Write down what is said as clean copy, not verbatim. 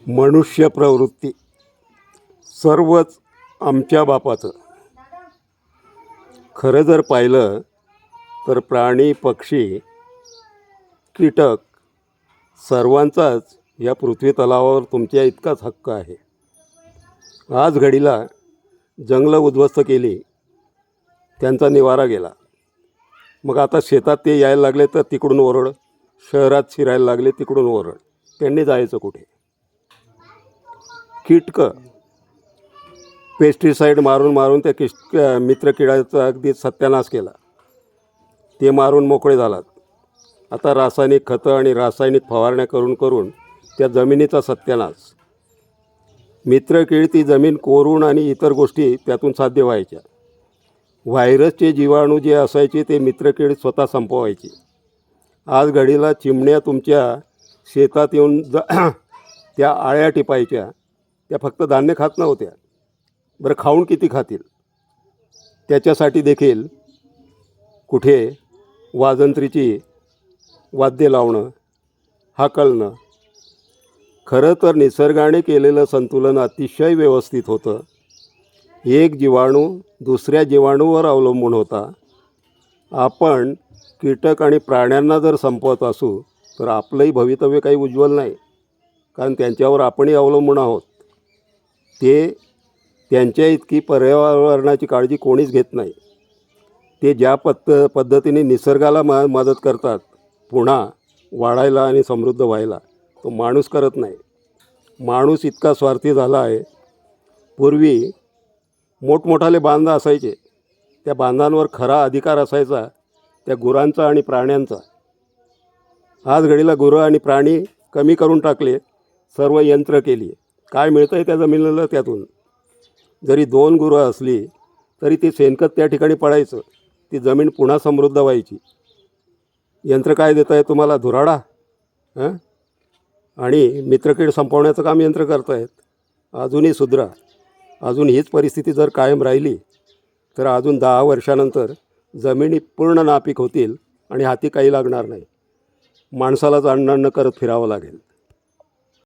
मनुष्य प्रवृत्ती सर्वच आमच्या बापाचं. खरं जर पाहिलं तर प्राणी, पक्षी, कीटक सर्वांचाच या पृथ्वी तलावावर तुमच्या इतकाच हक्क आहे. आज घडीला जंगलं उद्ध्वस्त केली, त्यांचा निवारा गेला. मग आता शेतात ते यायला लागले तर तिकडून ओरड, शहरात शिरायला लागले तिकडून ओरड. त्यांनी जायचं कुठे? कीटकं पेस्टिसाईड मारून मारून त्या मित्रकिड्याचा अगदी सत्यानाश केला. ते मारून मोकळे झालात. आता रासायनिक खतं आणि रासायनिक फवारण्या करून करून त्या जमिनीचा सत्यानाश. मित्रकीड ती जमीन कोरून आणि इतर गोष्टी त्यातून साध्य व्हायच्या. व्हायरसचे जीवाणू जे असायचे ते मित्रकीड स्वतः संपवायची. आज घडीला चिमण्या तुमच्या शेतात येऊन त्या आळ्या टिपायच्या. त्या फक्त धान्य खात नव्हत्या, बरं खाऊन किती खातील त्याच्यासाठी देखील कुठे वाजंत्रीची वाद्य लावणं, हाकलणं. खरं तर निसर्गाने केलेलं संतुलन अतिशय व्यवस्थित होतं. एक जीवाणू दुसऱ्या जीवाणूवर अवलंबून होता. आपण कीटक आणि प्राण्यांना जर संपवत असू तर आपलंही भवितव्य काही उज्ज्वल नाही, कारण त्यांच्यावर आपणही अवलंबून आहोत. त्यांच्या इतकी पर्यावरणाची काळजी कोणीच घेत नाही. ते ज्या पद्धतीने निसर्गाला मदत करतात पुन्हा वाढायला आणि समृद्ध व्हायला, तो माणूस करत नाही. माणूस इतका स्वार्थी झाला आहे. पूर्वी मोठमोठाले बांध असायचे, त्या बांधांवर खरा अधिकार असायचा त्या गुरांचा आणि प्राण्यांचा. आज घडीला गुरं आणि प्राणी कमी करून टाकले, सर्व यंत्र केली. काय मिळतं आहे त्या जमिनीला त्यातून? जरी 2 गुरं असली तरी ते शेणखत त्या ठिकाणी पडायचं, ती जमीन पुन्हा समृद्ध व्हायची. यंत्र काय देत आहे तुम्हाला? धुराडा आणि मित्रकीड संपवण्याचं काम यंत्र करत आहेत. अजूनही सुधरा. अजून हीच परिस्थिती जर कायम राहिली तर अजून 10 वर्षानंतर जमिनी पूर्ण नापीक होतील आणि हाती काही लागणार नाही. माणसालाच अन्न करत फिरावं लागेल.